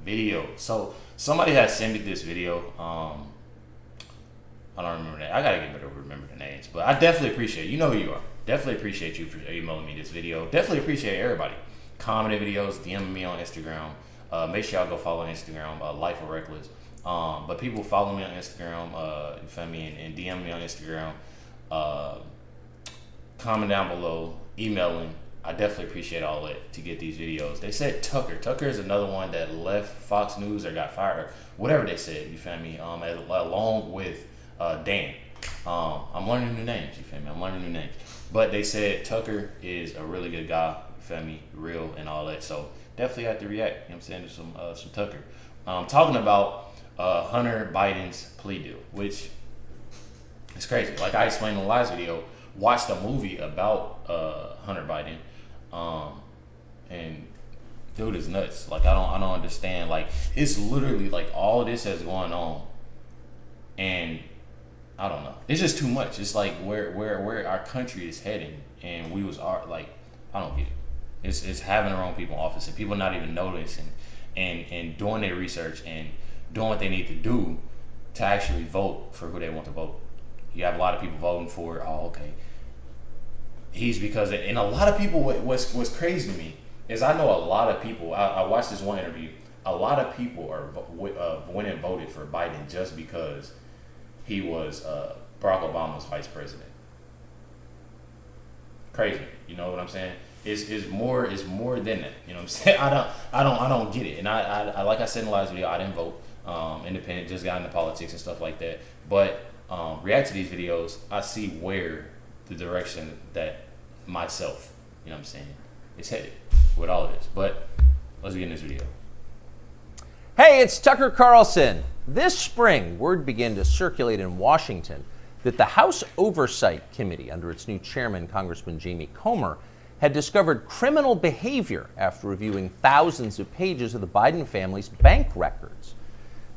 video. So somebody has sent me this video. I don't remember that. I gotta get better to remember the names, but I definitely appreciate you know who you are. Definitely appreciate you for emailing me this video. Definitely appreciate everybody commenting videos, DMing me on Instagram. Make sure y'all go follow on Instagram, LifeWithRecklezz. But people follow me on Instagram, you feel me, and DM me on Instagram. Comment down below, emailing. I definitely appreciate all that to get these videos. They said Tucker. Tucker is another one that left Fox News or got fired, or whatever they said, you feel me, along with Dan. I'm learning new names, you feel me? I'm learning new names. But they said Tucker is a really good guy, you feel me, real and all that. So definitely have to react, you know what I'm saying, to some Tucker. Talking about Hunter Biden's plea deal, which is crazy. Like I explained in the last video, watched a movie about Hunter Biden, and dude is nuts. Like I don't understand. Like it's literally like all of this is going on, and I don't know. It's just too much. It's like where our country is heading, and we was like I don't get it. It's having the wrong people in office and people not even noticing and doing their research and doing what they need to do to actually vote for who they want to vote. You have a lot of people voting for, oh, okay, he's because, and a lot of people, what's crazy to me is I know a lot of people, I watched this one interview, a lot of people went and voted for Biden just because he was Barack Obama's vice president. Crazy, you know what I'm saying? It's more than that, you know what I'm saying? I don't get it, and I like I said in the last video, I didn't vote, independent, just got into politics and stuff like that, but react to these videos, I see where the direction that myself, you know what I'm saying, is headed with all of this. But let's get in this video. Hey, it's Tucker Carlson. This spring, word began to circulate in Washington that the House Oversight Committee, under its new chairman, Congressman Jamie Comer, had discovered criminal behavior after reviewing thousands of pages of the Biden family's bank records.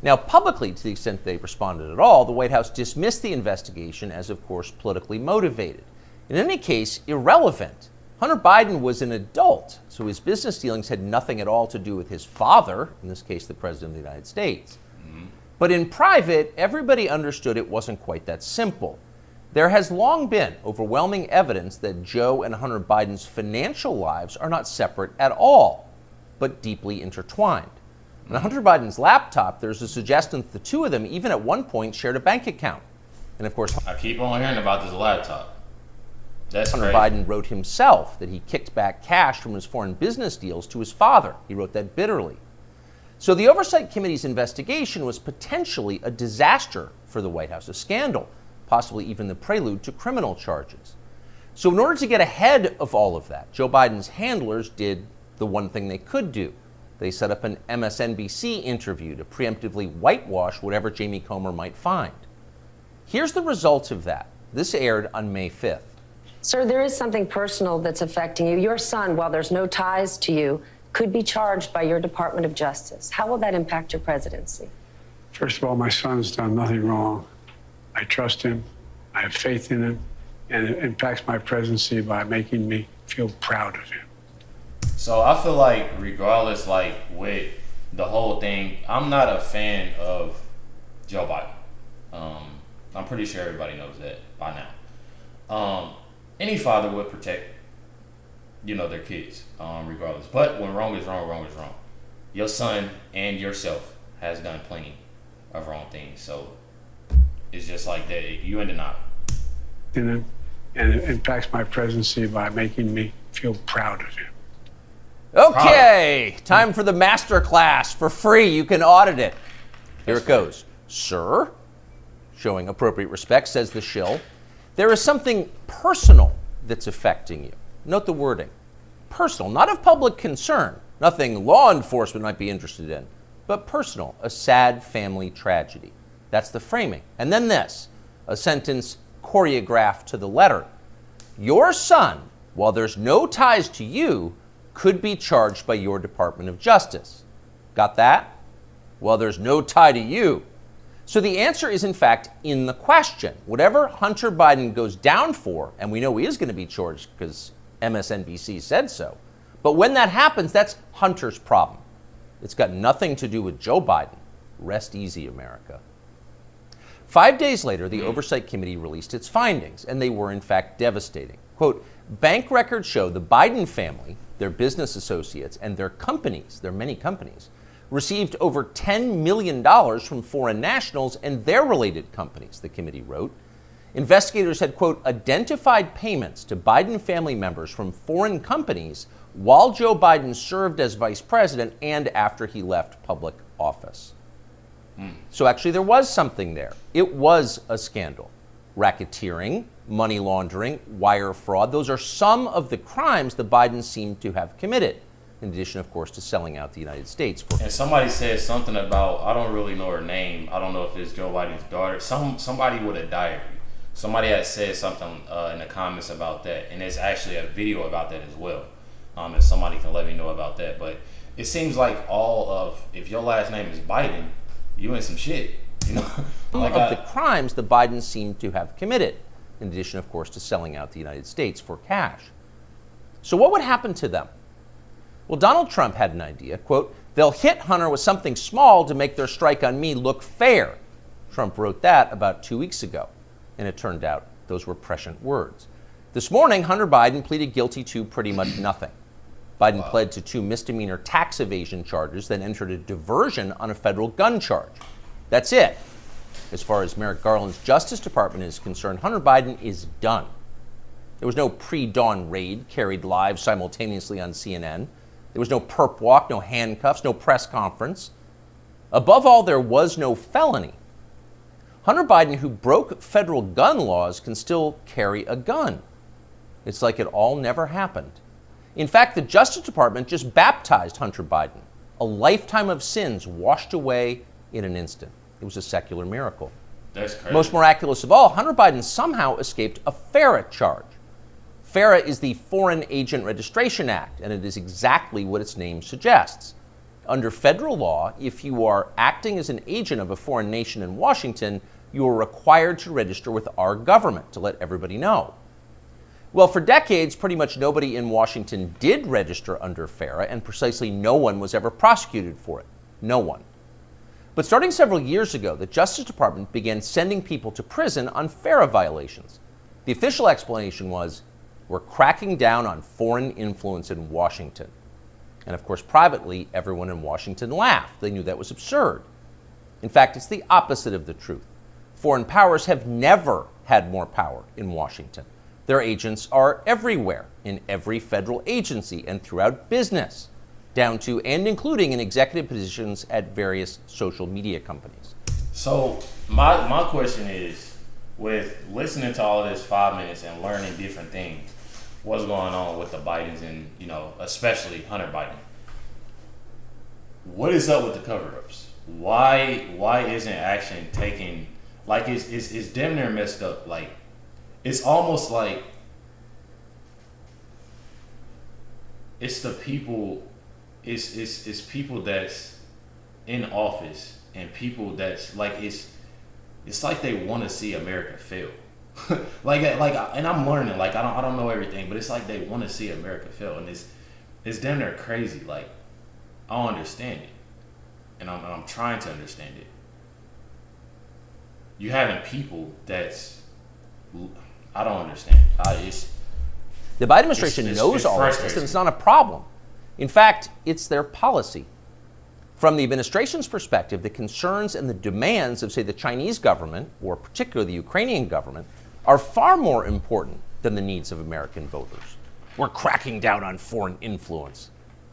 Now, publicly, to the extent they responded at all, the White House dismissed the investigation as, of course, politically motivated. In any case, irrelevant. Hunter Biden was an adult, so his business dealings had nothing at all to do with his father, in this case, the President of the United States. But in private, everybody understood it wasn't quite that simple. There has long been overwhelming evidence that Joe and Hunter Biden's financial lives are not separate at all, but deeply intertwined. On Hunter Biden's laptop, there's a suggestion that the two of them even at one point shared a bank account. And of course, I keep on hearing about this laptop. That's Hunter crazy. Biden wrote himself that he kicked back cash from his foreign business deals to his father. He wrote that bitterly. So the Oversight Committee's investigation was potentially a disaster for the White House, a scandal, possibly even the prelude to criminal charges. So in order to get ahead of all of that, Joe Biden's handlers did the one thing they could do. They set up an MSNBC interview to preemptively whitewash whatever Jamie Comer might find. Here's the results of that. This aired on May 5th. Sir, there is something personal that's affecting you. Your son, while there's no ties to you, could be charged by your Department of Justice. How will that impact your presidency? First of all, my son's done nothing wrong. I trust him. I have faith in him. And it impacts my presidency by making me feel proud of him. So I feel like regardless, like with the whole thing, I'm not a fan of Joe Biden. I'm pretty sure everybody knows that by now. Any father would protect, their kids, regardless. But when wrong is wrong, wrong is wrong. Your son and yourself has done plenty of wrong things. So it's just like that. You in denial. And it impacts my presidency by making me feel proud of him. Okay, time for the master class for free. You can audit it. Here it goes. Sir, showing appropriate respect, says the shill, there is something personal that's affecting you. Note the wording. Personal, not of public concern, nothing law enforcement might be interested in, but personal, a sad family tragedy. That's the framing. And then this, a sentence choreographed to the letter. Your son, while there's no ties to you, could be charged by your Department of Justice. Got that? Well, there's no tie to you. So the answer is, in fact, in the question. Whatever Hunter Biden goes down for, and we know he is going to be charged because MSNBC said so, but when that happens, that's Hunter's problem. It's got nothing to do with Joe Biden. Rest easy, America. 5 days later, the Oversight Committee released its findings, and they were in fact devastating. Quote, bank records show the Biden family, their business associates, and their companies, their many companies, received over $10 million from foreign nationals and their related companies, the committee wrote. Investigators had, quote, identified payments to Biden family members from foreign companies while Joe Biden served as vice president and after he left public office. So actually there was something there. It was a scandal. Racketeering, money laundering, wire fraud, those are some of the crimes the Bidens seem to have committed, in addition, of course, to selling out the United States. And somebody said something about, I don't really know her name, I don't know if it's Joe Biden's daughter, somebody with a diary. Somebody had said something in the comments about that, and there's actually a video about that as well. And somebody can let me know about that. But it seems like if your last name is Biden, you in some shit, you know? Like of the crimes the Bidens seem to have committed, in addition, of course, to selling out the United States for cash. So what would happen to them? Well, Donald Trump had an idea, quote, they'll hit Hunter with something small to make their strike on me look fair. Trump wrote that about 2 weeks ago, and it turned out those were prescient words. This morning, Hunter Biden pleaded guilty to pretty much nothing. Biden pled to 2 misdemeanor tax evasion charges, then entered a diversion on a federal gun charge. That's it. As far as Merrick Garland's Justice Department is concerned, Hunter Biden is done. There was no pre-dawn raid carried live simultaneously on CNN. There was no perp walk, no handcuffs, no press conference. Above all, there was no felony. Hunter Biden, who broke federal gun laws, can still carry a gun. It's like it all never happened. In fact, the Justice Department just baptized Hunter Biden. A lifetime of sins washed away in an instant. It was a secular miracle. That's crazy. Most miraculous of all, Hunter Biden somehow escaped a FARA charge. FARA is the Foreign Agent Registration Act, and it is exactly what its name suggests. Under federal law, if you are acting as an agent of a foreign nation in Washington, you are required to register with our government to let everybody know. Well, for decades, pretty much nobody in Washington did register under FARA, and precisely no one was ever prosecuted for it. No one. But starting several years ago, the Justice Department began sending people to prison on FARA violations. The official explanation was, we're cracking down on foreign influence in Washington. And of course, privately, everyone in Washington laughed. They knew that was absurd. In fact, it's the opposite of the truth. Foreign powers have never had more power in Washington. Their agents are everywhere, in every federal agency and throughout business, down to and including in executive positions at various social media companies. So my question is, with listening to all this 5 minutes and learning different things, what's going on with the Bidens and, especially Hunter Biden? What is up with the cover-ups? Why isn't action taken? Like, it's damn near messed up. Like, it's almost like it's the people, it's people that's in office and people that's like, it's like they want to see America fail. And I'm learning, like, I don't know everything, but it's like they want to see America fail, and it's damn near crazy. Like, I don't understand it, and I'm trying to understand it. You having people that's, I don't understand. The Biden administration knows all of this, and it's not a problem. In fact, it's their policy. From the administration's perspective, the concerns and the demands of, say, the Chinese government, or particularly the Ukrainian government, are far more important than the needs of American voters. We're cracking down on foreign influence.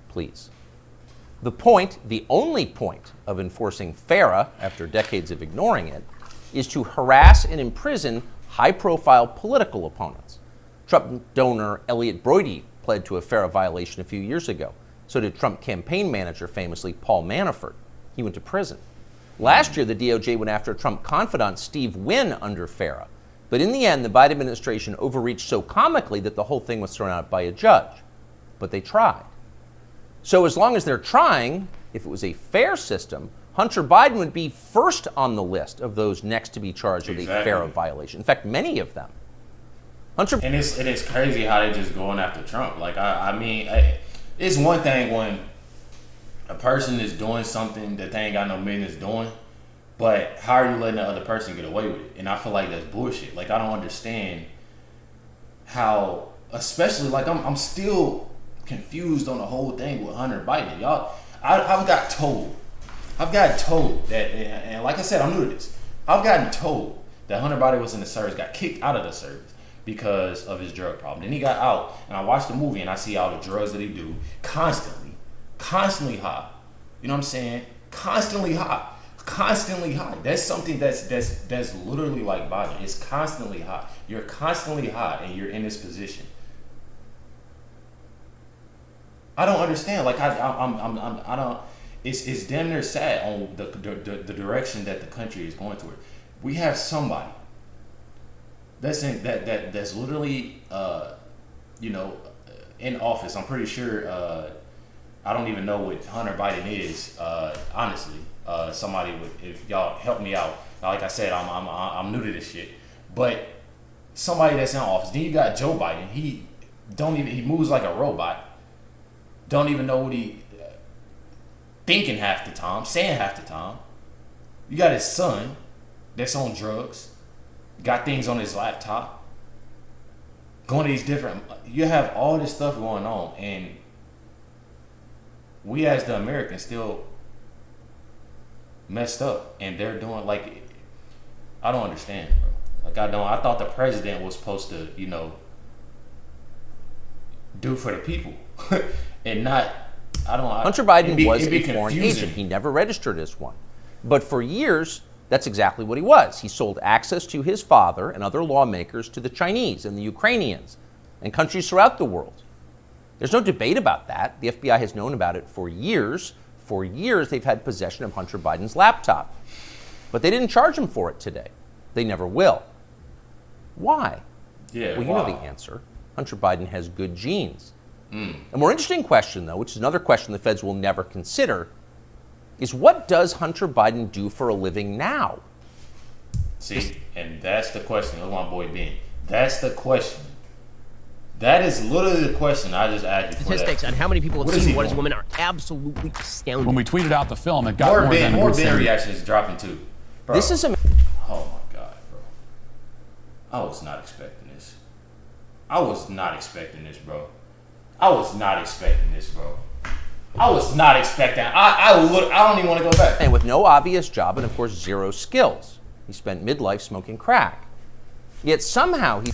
Please. The point, the only point of enforcing FARA, after decades of ignoring it, is to harass and imprison high-profile political opponents. Trump donor Elliot Broidy pled to a FARA violation a few years ago. So did Trump campaign manager, famously Paul Manafort. He went to prison. Last year, the DOJ went after Trump confidant Steve Wynn under FARA. But in the end, the Biden administration overreached so comically that the whole thing was thrown out by a judge. But they tried. So as long as they're trying, if it was a fair system, Hunter Biden would be first on the list of those next to be charged with a FARA violation. In fact, many of them. And it's crazy how they're just going after Trump. Like, I mean, it's one thing when a person is doing something that they ain't got no business doing, but how are you letting the other person get away with it? And I feel like that's bullshit. Like, I don't understand how, especially, like, I'm still confused on the whole thing with Hunter Biden. Y'all, I've got told that, and like I said, I'm new to this. I've gotten told that Hunter Biden was in the service, got kicked out of the service because of his drug problem. Then he got out, and I watched the movie, and I see all the drugs that he do constantly high. You know what I'm saying? Constantly high. That's something that's literally like Biden. It's constantly high. You're constantly high, and you're in this position. I don't understand. Like, I don't. It's damn near sad on the direction that the country is going toward. We have somebody that's literally in office. I'm pretty sure. I don't even know what Hunter Biden is. Honestly, somebody would, if y'all help me out. Like I said, I'm new to this shit. But somebody that's in office. Then you got Joe Biden. He moves like a robot. Don't even know what he thinking half the time, saying half the time. You got his son that's on drugs, got things on his laptop, going to these different. You have all this stuff going on, and we as the Americans still messed up, and they're doing like, I don't understand, bro. Like, I thought the president was supposed to, do for the people, and not. Hunter Biden was a foreign agent. He never registered as one. But for years, that's exactly what he was. He sold access to his father and other lawmakers to the Chinese and the Ukrainians and countries throughout the world. There's no debate about that. The FBI has known about it for years. For years, they've had possession of Hunter Biden's laptop. But they didn't charge him for it today. They never will. Why? Yeah, well, you know the answer. Hunter Biden has good genes. A more interesting question, though, which is another question the feds will never consider, is what does Hunter Biden do for a living now? See, and that's the question. Look, my boy Ben. That's the question. That is literally the question I just asked you. Statistics on how many people have seen What Is a Woman are absolutely astounding. When we tweeted out the film, it got more Ben reactions dropping too. Bro. This is a. Oh my God, bro! I was not expecting this. I was not expecting this, bro. I was not expecting. I don't even want to go back. And with no obvious job and, of course, zero skills. He spent midlife smoking crack. Yet somehow he...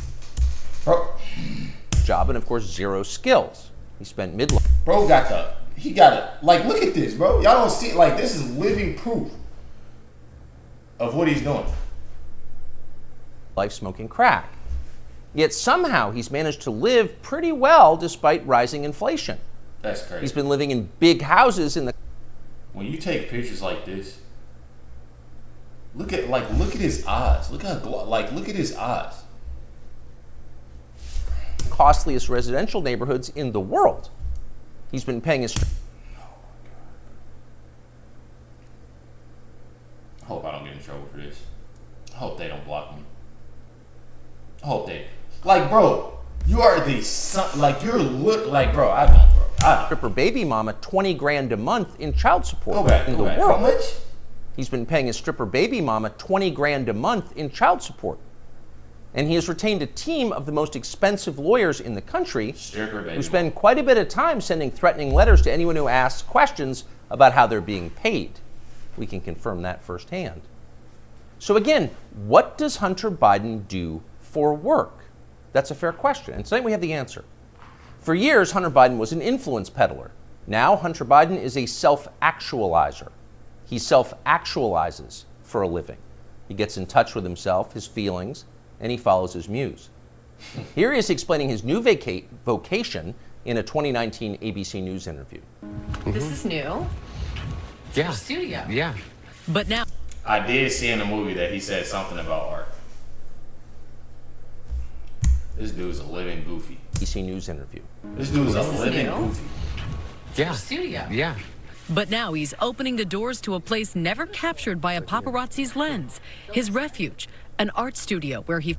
Job and, of course, zero skills. He spent midlife... Bro he got it. Like, look at this, bro. Y'all don't see it. Like, this is living proof of what he's doing. Life smoking crack. Yet somehow he's managed to live pretty well despite rising inflation. That's crazy. He's been living in big houses in the... When you take pictures like this, look at his eyes. Look at his eyes. Costliest residential neighborhoods in the world. He's been paying his... I hope I don't get in trouble for this. I hope they don't block me. I hope they... Like, bro, you are the son... Like, you're bro, I don't. Stripper baby mama $20,000 a month in child support Go back. world. How much? He's been paying his stripper baby mama $20,000 a month in child support. And he has retained a team of the most expensive lawyers in the country who spend quite a bit of time sending threatening letters to anyone who asks questions about how they're being paid. We can confirm that firsthand. So again, what does Hunter Biden do for work? That's a fair question, and tonight we have the answer. For years, Hunter Biden was an influence peddler. Now, Hunter Biden is a self-actualizer. He self-actualizes for a living. He gets in touch with himself, his feelings, and he follows his muse. Here he is explaining his new vocation in a 2019 ABC News interview. This is new. Yeah. Studio. Yeah. But now I did see in the movie that he said something about art. This dude's a living goofy. ABC News interview. This dude's a living goofy. Yeah. Studio. Yeah. But now he's opening the doors to a place never captured by a paparazzi's lens. His Refuge, an art studio where he...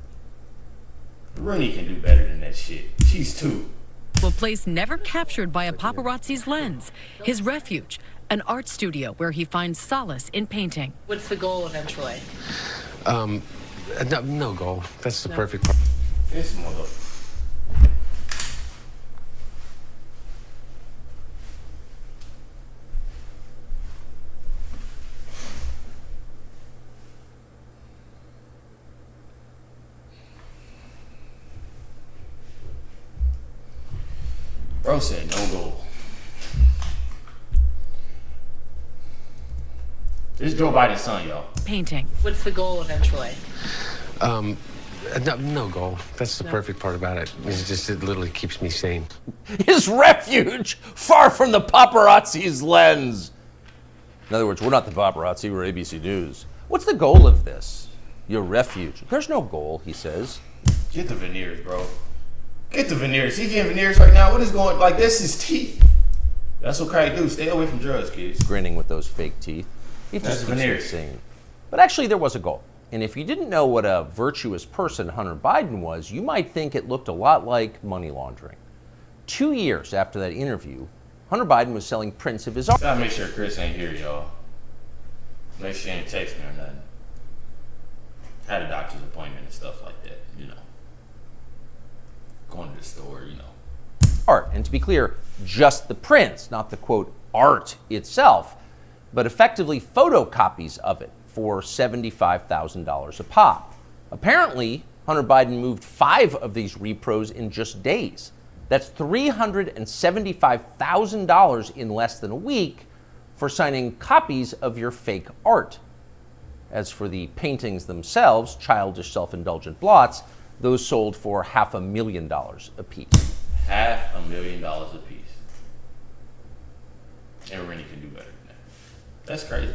Rennie can do better than that shit. She's too. A place never captured by a paparazzi's lens. His Refuge, an art studio where he finds solace in painting. What's the goal eventually? No goal. That's the perfect part. This mother. Bro said no goal. This is Joe Biden's son, y'all. Painting. What's the goal eventually? No goal. That's the perfect part about it. It's just, it literally keeps me sane. His refuge, far from the paparazzi's lens. In other words, we're not the paparazzi, we're ABC News. What's the goal of this? Your refuge. There's no goal, he says. Get the veneers, bro. Get the veneers. He's getting veneers right now. What is going, like, this is teeth. That's what crack do. Stay away from drugs, kids. Grinning with those fake teeth. It That's just keeps me veneers. sane. But actually, there was a goal. And if you didn't know what a virtuous person Hunter Biden was, you might think it looked a lot like money laundering. 2 years after that interview, Hunter Biden was selling prints of his art. Gotta make sure Chris ain't here, y'all. Make sure she ain't text me or nothing. Had a doctor's appointment and stuff like that, you know. Going to the store, you know. Art. And to be clear, just the prints, not the quote art itself, but effectively photocopies of it for $75,000 a pop. Apparently, Hunter Biden moved 5 of these repros in just days. That's $375,000 in less than a week for signing copies of your fake art. As for the paintings themselves, childish self-indulgent blots, those sold for $500,000 a piece. $500,000 a piece. And Rennie can do better than that. That's crazy.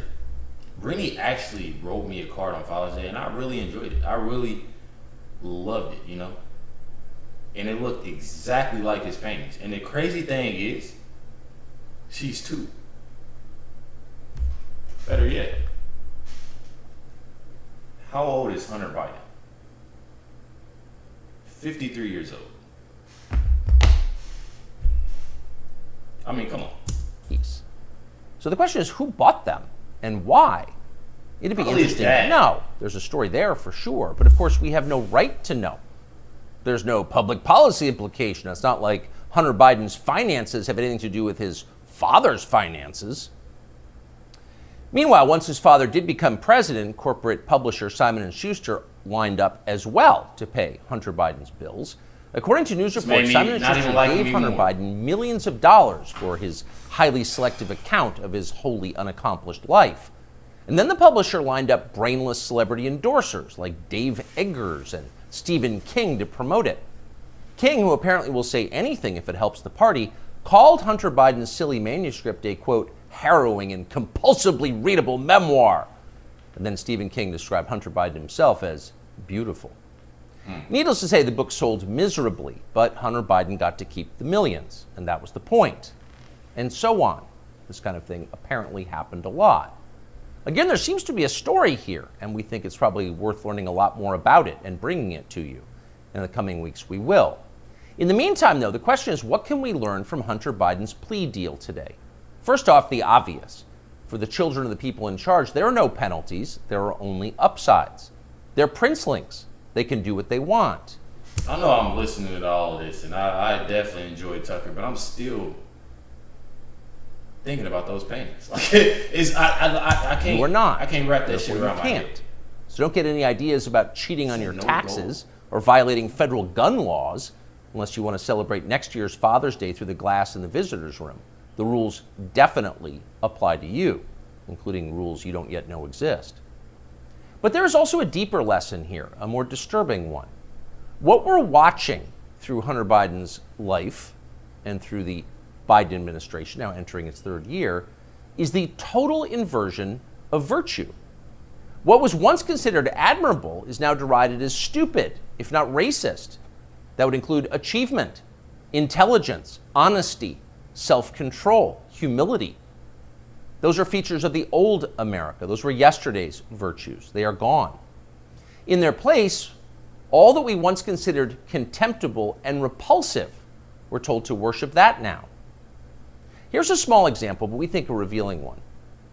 Rennie actually wrote me a card on Father's Day, and I really enjoyed it. I really loved it, you know? And it looked exactly like his paintings. And the crazy thing is, she's 2. Better yet, how old is Hunter Biden? 53 years old. I mean, come on. So the question is, who bought them and why? It'd be Probably his interesting dad. to know. There's a story there for sure, but of course we have no right to know. There's no public policy implication. It's not like Hunter Biden's finances have anything to do with his father's finances. Meanwhile, once his father did become president, corporate publisher Simon & Schuster lined up as well to pay Hunter Biden's bills. According to news reports, Simon & Schuster gave Hunter Biden millions of dollars for his highly selective account of his wholly unaccomplished life. And then the publisher lined up brainless celebrity endorsers like Dave Eggers and Stephen King to promote it. King, who apparently will say anything if it helps the party, called Hunter Biden's silly manuscript a, quote, harrowing and compulsively readable memoir. And then Stephen King described Hunter Biden himself as beautiful. Needless to say, the book sold miserably, but Hunter Biden got to keep the millions, and that was the point. And so on. This kind of thing apparently happened a lot. Again, there seems to be a story here, and we think it's probably worth learning a lot more about it and bringing it to you. In the coming weeks, we will. In the meantime, though, the question is, what can we learn from Hunter Biden's plea deal today? First off, the obvious. For the children of the people in charge, there are no penalties. There are only upsides. They're princelings. They can do what they want. I know I'm listening to all of this, and I definitely enjoy Tucker, but I'm still thinking about those paintings. Like, I can't. We're not. I can't wrap that shit around my head. So don't get any ideas about cheating on your taxes or violating federal gun laws unless you want to celebrate next year's Father's Day through the glass in the visitor's room. The rules definitely apply to you, including rules you don't yet know exist. But there is also a deeper lesson here, a more disturbing one. What we're watching through Hunter Biden's life and through the Biden administration, now entering its 3rd year, is the total inversion of virtue. What was once considered admirable is now derided as stupid, if not racist. That would include achievement, intelligence, honesty, self-control, humility. Those are features of the old America. Those were yesterday's virtues. They are gone. In their place, all that we once considered contemptible and repulsive, we're told to worship that now. Here's a small example, but we think a revealing one.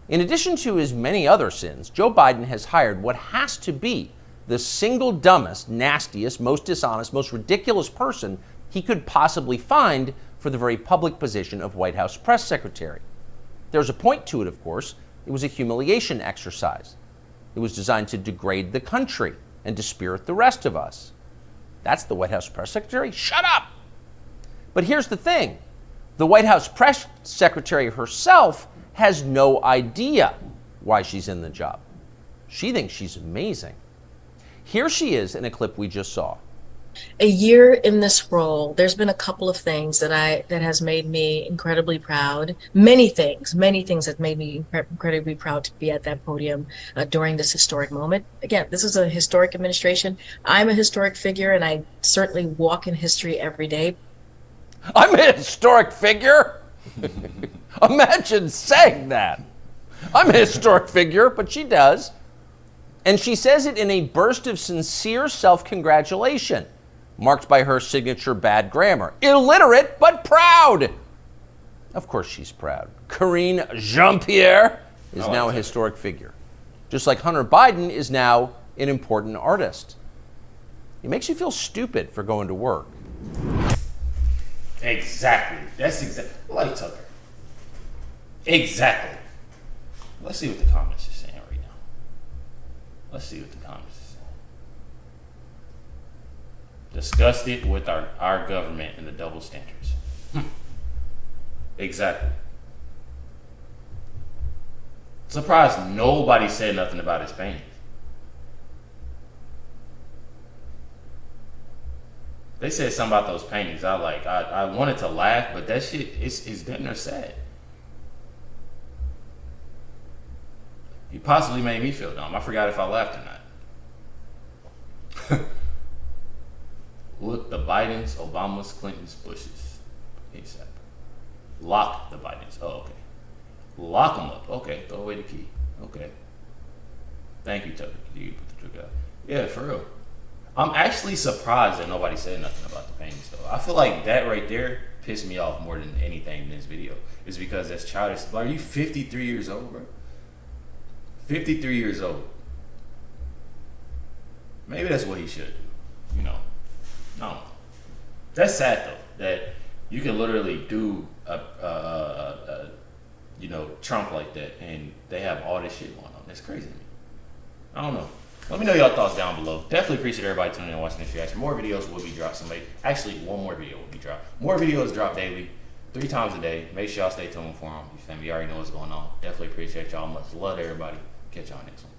In addition to his many other sins, Joe Biden has hired what has to be the single dumbest, nastiest, most dishonest, most ridiculous person he could possibly find for the very public position of White House press secretary. There's a point to it, of course. It was a humiliation exercise. It was designed to degrade the country and dispirit the rest of us. That's the White House press secretary? Shut up! But here's the thing. The White House press secretary herself has no idea why she's in the job. She thinks she's amazing. Here she is in a clip we just saw. A year in this role, there's been a couple of things that has made me incredibly proud. Many things that made me incredibly proud to be at that podium during this historic moment. Again, this is a historic administration. I'm a historic figure, and I certainly walk in history every day. I'm a historic figure? Imagine saying that. I'm a historic figure, but she does. And she says it in a burst of sincere self-congratulation, marked by her signature bad grammar. Illiterate, but proud. Of course she's proud. Karine Jean-Pierre is now a historic figure. Just like Hunter Biden is now an important artist. It makes you feel stupid for going to work. Exactly. That's exactly like Tucker. Exactly. Let's see what the comments are saying right now. Let's see what the comments are saying. Disgusted with our government and the double standards. Exactly. Surprised nobody said nothing about his paintings. They said something about those paintings. I wanted to laugh, but that shit is damn near sad. He possibly made me feel dumb. I forgot if I laughed or not. Look, the Bidens, Obamas, Clintons, Bushes. ASAP. Lock the Bidens. Oh, okay. Lock them up. Okay. Throw away the key. Okay. Thank you, Tucker. You put the trick out. Yeah, for real. I'm actually surprised that nobody said nothing about the paintings, though. I feel like that right there pissed me off more than anything in this video. It's because that's childish. Like, are you 53 years old, bro? 53 years old. Maybe that's what he should do. You know. No. That's sad, though, that you can literally do Trump like that, and they have all this shit going on. That's crazy to me. I don't know. Let me know your thoughts down below. Definitely appreciate everybody tuning in and watching this reaction. More videos will be dropped. Actually, one more video will be dropped. More videos drop daily, 3 times a day. Make sure y'all stay tuned for them. You feel me? You already know what's going on. Definitely appreciate y'all much. Love everybody. Catch y'all next one.